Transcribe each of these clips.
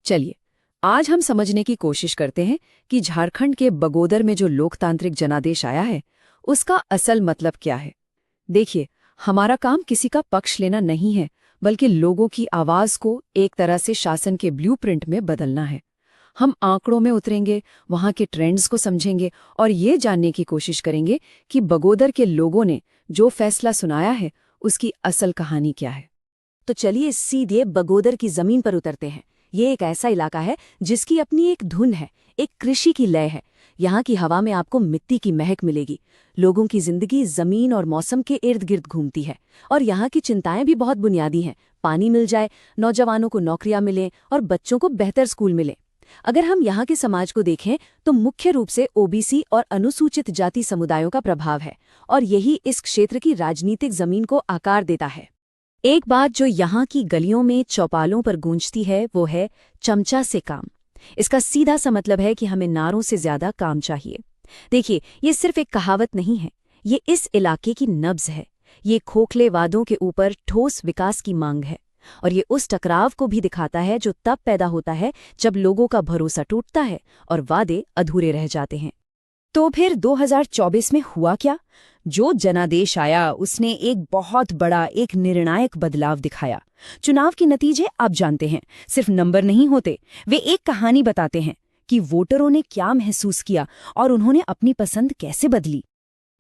चलिए, आज हम समझने की कोशिश करते हैं कि झारखंड के बगोदर में जो लोकतांत्रिक जनादेश आया है, उसका असल मतलब क्या है। देखिए, हमारा काम किसी का पक्ष लेना नहीं है, बल्कि लोगों की आवाज को एक तरह से शासन के ब्लूप्रिंट में बदलना है। हम आंकड़ों में उतरेंगे, वहां के ट्रेंड्स को समझेंगे और ये जानने की कोशिश करेंगे कि बगोदर के लोगों ने जो फैसला सुनाया है, उसकी असल कहानी क्या है। तो चलिए सीधे बगोदर की जमीन पर उतरते हैं। ये एक ऐसा इलाका है जिसकी अपनी एक धुन है, एक कृषि की लय है। यहाँ की हवा में आपको मिट्टी की महक मिलेगी। लोगों की जिंदगी जमीन और मौसम के इर्द गिर्द घूमती है और यहाँ की चिंताएं भी बहुत बुनियादी हैं। पानी मिल जाए, नौजवानों को नौकरियां मिलें और बच्चों को बेहतर स्कूल मिले। अगर हम यहाँ के समाज को देखें तो मुख्य रूप से ओबीसी और अनुसूचित जाति समुदायों का प्रभाव है और यही इस क्षेत्र की राजनीतिक जमीन को आकार देता है। एक बात जो यहाँ की गलियों में चौपालों पर गूंजती है वो है चमचा से काम। इसका सीधा सा मतलब है कि हमें नारों से ज्यादा काम चाहिए। देखिए, ये सिर्फ एक कहावत नहीं है, ये इस इलाके की नब्ज है। ये खोखले वादों के ऊपर ठोस विकास की मांग है और ये उस टकराव को भी दिखाता है जो तब पैदा होता है जब लोगों का भरोसा टूटता है और वादे अधूरे रह जाते हैं। तो फिर 2024 में हुआ क्या? जो जनादेश आया उसने एक बहुत बड़ा, एक निर्णायक बदलाव दिखाया। चुनाव के नतीजे आप जानते हैं, सिर्फ नंबर नहीं होते, वे एक कहानी बताते हैं कि वोटरों ने क्या महसूस किया और उन्होंने अपनी पसंद कैसे बदली।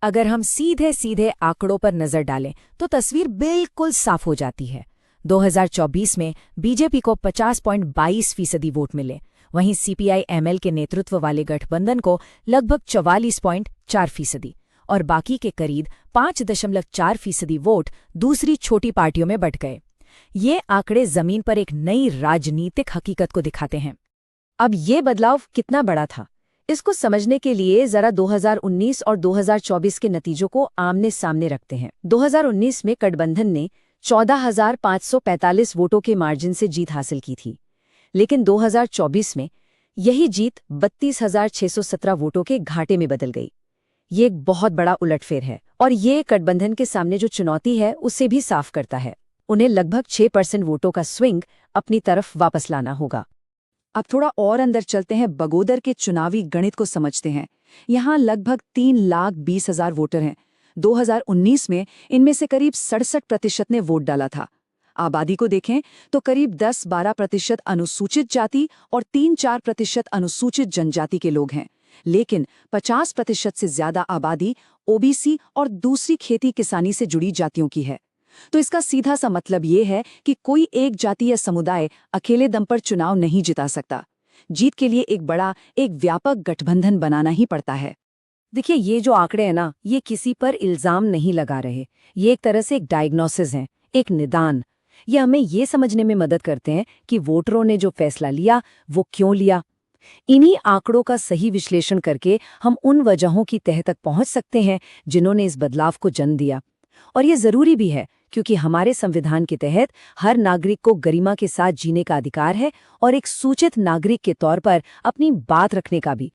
अगर हम सीधे सीधे आंकड़ों पर नजर डालें तो तस्वीर बिल्कुल साफ हो जाती है। 2024 में बीजेपी को 50.22% वोट मिले, वहीं सीपीआई-एमएल के नेतृत्व वाले गठबंधन को लगभग 44.4% और बाकी के करीब 5.4% वोट दूसरी छोटी पार्टियों में बंट गए। ये आंकड़े जमीन पर एक नई राजनीतिक हकीकत को दिखाते हैं। अब ये बदलाव कितना बड़ा था, इसको समझने के लिए जरा 2019 और 2024 के नतीजों को आमने सामने रखते हैं। 2019 में गठबंधन ने 14,545 वोटों के मार्जिन से जीत हासिल की थी, लेकिन 2024 में यही जीत 32,617 वोटों के घाटे में बदल गई। ये एक बहुत बड़ा उलटफेर है और ये गठबंधन के सामने जो चुनौती है उसे भी साफ करता है। उन्हें लगभग 6% वोटों का स्विंग अपनी तरफ वापस लाना होगा। अब थोड़ा और अंदर चलते हैं, बगोदर के चुनावी गणित को समझते हैं। यहाँ लगभग 3,20,000 वोटर हैं। 2019 में इनमें से करीब 67% ने वोट डाला था। आबादी को देखें तो करीब 10-12% अनुसूचित जाति और 3-4% अनुसूचित जनजाति के लोग हैं, लेकिन 50% से ज्यादा आबादी ओबीसी और दूसरी खेती किसानी से जुड़ी जातियों की है। तो इसका सीधा सा मतलब ये है कि कोई एक जाति या समुदाय अकेले दम पर चुनाव नहीं जिता सकता। जीत के लिए एक बड़ा, एक व्यापक गठबंधन बनाना ही पड़ता है। देखिए, ये जो आंकड़े हैं ना, ये किसी पर इल्जाम नहीं लगा रहे, ये एक तरह से एक डायग्नोसिस है, एक निदान। ये हमें ये समझने में मदद करते हैं कि वोटरों ने जो फैसला लिया वो क्यों लिया। इन्हीं आंकड़ों का सही विश्लेषण करके हम उन वजहों की तह तक पहुंच सकते हैं जिन्होंने इस बदलाव को जन्म दिया। और ये जरूरी भी है, क्योंकि हमारे संविधान के तहत हर नागरिक को गरिमा के साथ जीने का अधिकार है और एक सूचित नागरिक के तौर पर अपनी बात रखने का भी।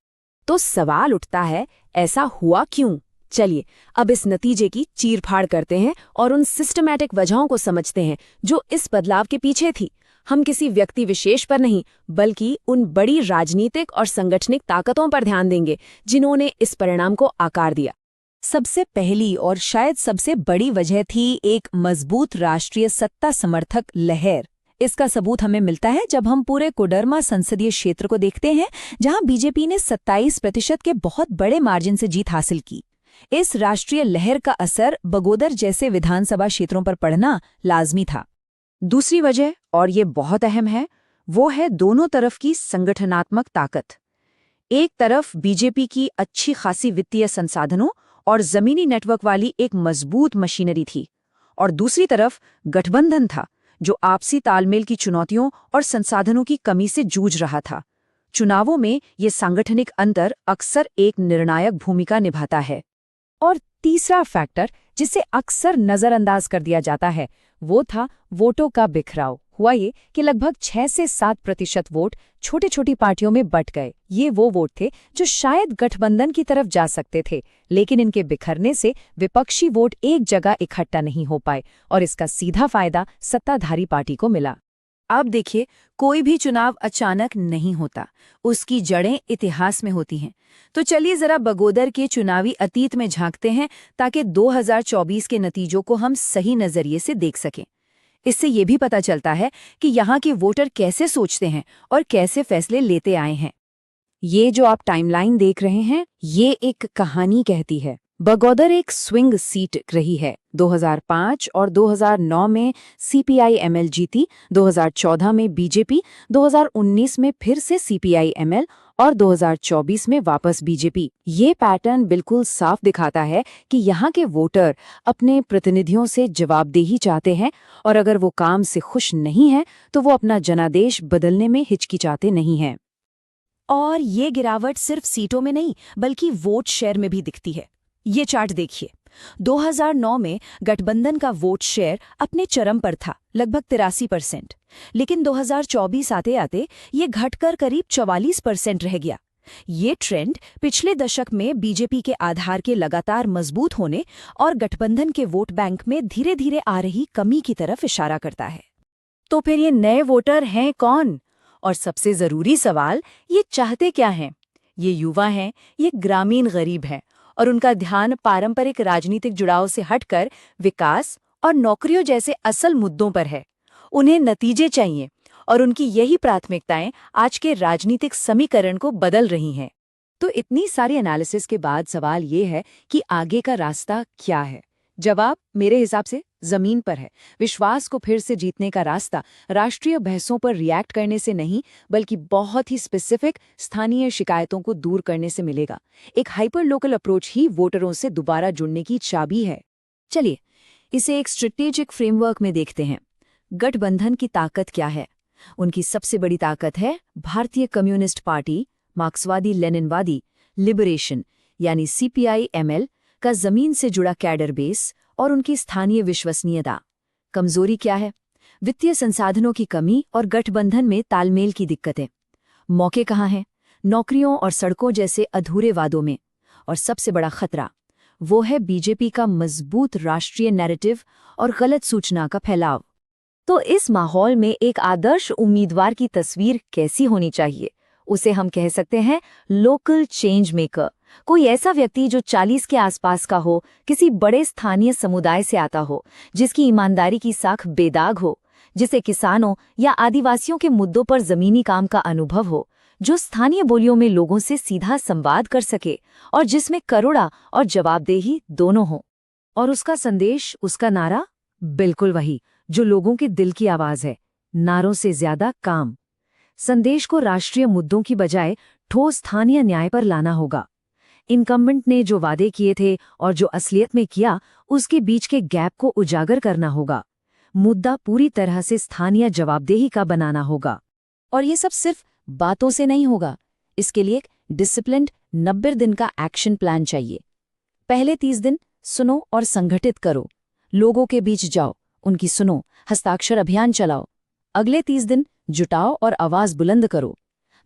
तो सवाल उठता है, ऐसा हुआ क्यों? चलिए अब इस नतीजे की चीरफाड़ करते हैं और उन सिस्टमैटिक वजहों को समझते हैं जो इस बदलाव के पीछे थी। हम किसी व्यक्ति विशेष पर नहीं, बल्कि उन बड़ी राजनीतिक और संगठनिक ताकतों पर ध्यान देंगे जिन्होंने इस परिणाम को आकार दिया। सबसे पहली और शायद सबसे बड़ी वजह थी एक मजबूत राष्ट्रीय सत्ता समर्थक लहर। इसका सबूत हमें मिलता है जब हम पूरे कोडरमा संसदीय क्षेत्र को देखते हैं, जहां बीजेपी ने 27% के बहुत बड़े मार्जिन से जीत हासिल की। इस राष्ट्रीय लहर का असर बगोदर जैसे विधानसभा क्षेत्रों पर पड़ना लाजमी था। दूसरी वजह, और ये बहुत अहम है, वो है दोनों तरफ की संगठनात्मक ताकत। एक तरफ बीजेपी की अच्छी खासी वित्तीय संसाधनों और जमीनी नेटवर्क वाली एक मजबूत मशीनरी थी, और दूसरी तरफ गठबंधन था जो आपसी तालमेल की चुनौतियों और संसाधनों की कमी से जूझ रहा था। चुनावों में ये सांगठनिक अंतर अक्सर एक निर्णायक भूमिका निभाता है। और तीसरा फैक्टर जिसे अक्सर नजरअंदाज कर दिया जाता है वो था वोटों का बिखराव। हुआ ये कि लगभग 6 से 7% वोट छोटी छोटी पार्टियों में बंट गए। ये वो वोट थे जो शायद गठबंधन की तरफ जा सकते थे, लेकिन इनके बिखरने से विपक्षी वोट एक जगह इकट्ठा नहीं हो पाए और इसका सीधा फायदा सत्ताधारी पार्टी को मिला। अब देखिए, कोई भी चुनाव अचानक नहीं होता, उसकी जड़ें इतिहास में होती हैं। तो चलिए जरा बगोदर के चुनावी अतीत में झांकते हैं ताकि 2024 के नतीजों को हम सही नजरिए से देख सकें। इससे ये भी पता चलता है कि यहाँ के वोटर कैसे सोचते हैं और कैसे फैसले लेते आए हैं। ये जो आप टाइमलाइन देख रहे हैं, ये एक कहानी कहती है। बगोदर एक स्विंग सीट रही है। 2005 और 2009 में CPI-ML जीती, 2014 में बीजेपी, 2019 में फिर से CPI-ML और 2024 में वापस बीजेपी। ये पैटर्न बिल्कुल साफ दिखाता है कि यहाँ के वोटर अपने प्रतिनिधियों से जवाबदेही चाहते हैं और अगर वो काम से खुश नहीं हैं तो वो अपना जनादेश बदलने में हिचकिचाते नहीं हैं। और ये गिरावट सिर्फ सीटों में नहीं बल्कि वोट शेयर में भी दिखती है। ये चार्ट देखिए, 2009 में गठबंधन का वोट शेयर अपने चरम पर था, लगभग 83%, लेकिन 2024 आते आते ये घटकर करीब 44% रह गया। ये ट्रेंड पिछले दशक में बीजेपी के आधार के लगातार मजबूत होने और गठबंधन के वोट बैंक में धीरे धीरे आ रही कमी की तरफ इशारा करता है। तो फिर ये नए वोटर हैं कौन? और सबसे जरूरी सवाल, ये चाहते क्या हैं? ये युवा हैं, ये ग्रामीण गरीब हैं और उनका ध्यान पारंपरिक राजनीतिक जुड़ाव से हटकर विकास और नौकरियों जैसे असल मुद्दों पर है। उन्हें नतीजे चाहिए और उनकी यही प्राथमिकताएं आज के राजनीतिक समीकरण को बदल रही हैं। तो इतनी सारी एनालिसिस के बाद सवाल ये है कि आगे का रास्ता क्या है? जवाब मेरे हिसाब से जमीन पर है। विश्वास को फिर से जीतने का रास्ता राष्ट्रीय बहसों पर रिएक्ट करने से नहीं बल्कि बहुत ही स्पेसिफिक स्थानीय शिकायतों को दूर करने से मिलेगा। एक हाइपर लोकल अप्रोच ही वोटरों से दोबारा जुड़ने की चाबी है। चलिए इसे एक स्ट्रेटेजिक फ्रेमवर्क में देखते हैं। गठबंधन की ताकत क्या है? उनकी सबसे बड़ी ताकत है भारतीय कम्युनिस्ट पार्टी, मार्क्सवादी लेनिनवादी लिबरेशन यानी CPI-ML का जमीन से जुड़ा कैडर बेस और उनकी स्थानीय विश्वसनीयता। कमजोरी क्या है? वित्तीय संसाधनों की कमी और गठबंधन में तालमेल की दिक्कतें। मौके कहाँ हैं? नौकरियों और सड़कों जैसे अधूरे वादों में। और सबसे बड़ा खतरा वो है बीजेपी का मजबूत राष्ट्रीय नैरेटिव और गलत सूचना का फैलाव। तो इस माहौल में एक आदर्श उम्मीदवार की तस्वीर कैसी होनी चाहिए? उसे हम कह सकते हैं लोकल चेंज मेकर। कोई ऐसा व्यक्ति जो 40 के आसपास का हो, किसी बड़े स्थानीय समुदाय से आता हो, जिसकी ईमानदारी की साख बेदाग हो, जिसे किसानों या आदिवासियों के मुद्दों पर जमीनी काम का अनुभव हो, जो स्थानीय बोलियों में लोगों से सीधा संवाद कर सके और जिसमें करुणा और जवाबदेही दोनों हो। और उसका संदेश, उसका नारा बिल्कुल वही जो लोगों के दिल की आवाज है, नारों से ज्यादा काम। संदेश को राष्ट्रीय मुद्दों की बजाय ठोस स्थानीय न्याय पर लाना होगा। इनकम्बेंट ने जो वादे किए थे और जो असलियत में किया, उसके बीच के गैप को उजागर करना होगा। मुद्दा पूरी तरह से स्थानीय जवाबदेही का बनाना होगा। और ये सब सिर्फ बातों से नहीं होगा। इसके लिए एक डिसिप्लिन्ड 90 दिन का एक्शन प्लान चाहिए। पहले 30 दिन सुनो और संगठित करो। लोगों के बीच जाओ, उनकी सुनो, हस्ताक्षर अभियान चलाओ। अगले 30 दिन जुटाओ और आवाज बुलंद करो।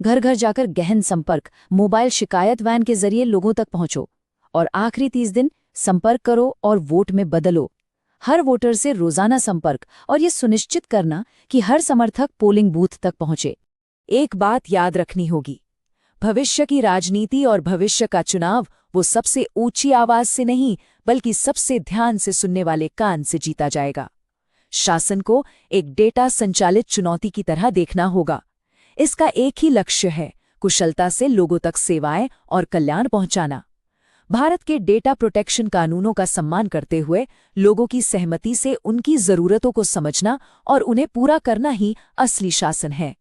घर घर जाकर गहन संपर्क, मोबाइल शिकायत वैन के जरिए लोगों तक पहुंचो। और आखिरी 30 दिन संपर्क करो और वोट में बदलो। हर वोटर से रोजाना संपर्क और ये सुनिश्चित करना कि हर समर्थक पोलिंग बूथ तक पहुंचे। एक बात याद रखनी होगी, भविष्य की राजनीति और भविष्य का चुनाव वो सबसे ऊंची आवाज से नहीं बल्कि सबसे ध्यान से सुनने वाले कान से जीता जाएगा। शासन को एक डेटा संचालित चुनौती की तरह देखना होगा। इसका एक ही लक्ष्य है, कुशलता से लोगों तक सेवाएं और कल्याण पहुंचाना। भारत के डेटा प्रोटेक्शन कानूनों का सम्मान करते हुए लोगों की सहमति से उनकी जरूरतों को समझना और उन्हें पूरा करना ही असली शासन है।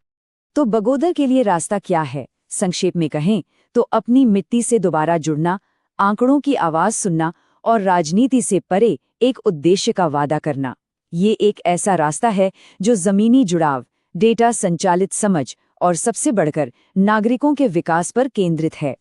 तो बगोदर के लिए रास्ता क्या है? संक्षेप में कहें तो अपनी मिट्टी से दोबारा जुड़ना, आंकड़ों की आवाज सुनना और राजनीति से परे एक उद्देश्य का वादा करना। ये एक ऐसा रास्ता है जो जमीनी जुड़ाव, डेटा संचालित समझ और सबसे बढ़कर नागरिकों के विकास पर केंद्रित है।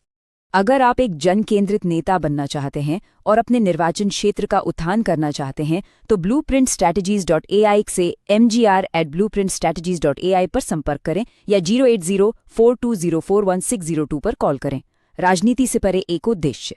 अगर आप एक जन केंद्रित नेता बनना चाहते हैं और अपने निर्वाचन क्षेत्र का उत्थान करना चाहते हैं तो blueprintstrategies.ai से mgr@blueprintstrategies.ai पर संपर्क करें या 08042041602 पर कॉल करें। राजनीति से परे एक उद्देश्य।